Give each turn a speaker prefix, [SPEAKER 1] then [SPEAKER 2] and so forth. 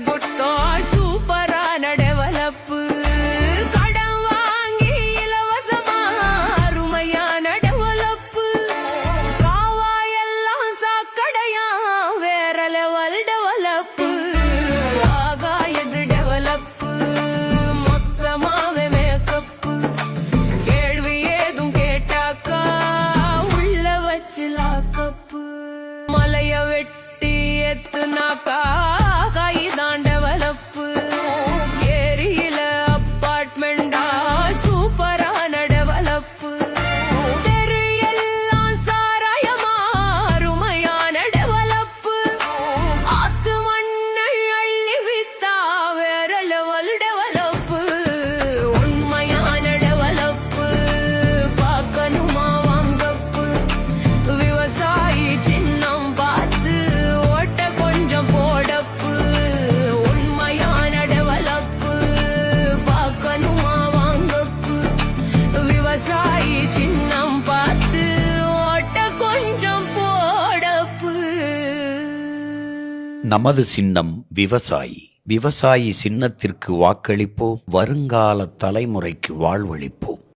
[SPEAKER 1] குட்டம் சூப்பரான டெவலப்பு. கடன் வாங்கி இலவசமா அருமையான டெவலப்பு. காவாயெல்லாம் சாக்கடையா வேற லெவல் டெவலப்பு. ஆகாயது டெவலப்பு மொத்தமாவே மேக்கப்பு. கேள்வி ஏதும் கேட்டாக்கா உள்ள வச்சு லாக்கப்பு. மலைய வெட்டி எத்துனாக்கா கைதான் டெவலப்பு. ஏரியில அப்பார்ட்மெண்டா சூப்பரான டெவலப்பு. தெரு எல்லாம் சாராயமா அருமையான டெவலப்பு. ஆத்து மண்ணை அள்ளி வித்தா வேற லெவல் டெவலப்பு. உண்மையான டெவலப்பு பார்க்கணுமா வாங்கப்பு. விவசாயி சின்னம் பார்த்து ஓட்ட கொஞ்சம் போடப்பு. உண்மையான டெவலப்பு பார்க்கணுமா வாங்கப்பு. விவசாயி சின்னம் பார்த்து ஓட்ட கொஞ்சம் போடப்பு.
[SPEAKER 2] நமது சின்னம் விவசாயி. விவசாயி சின்னத்திற்கு வாக்களிப்போம். வருங்கால தலைமுறைக்கு வாழ்வளிப்போம்.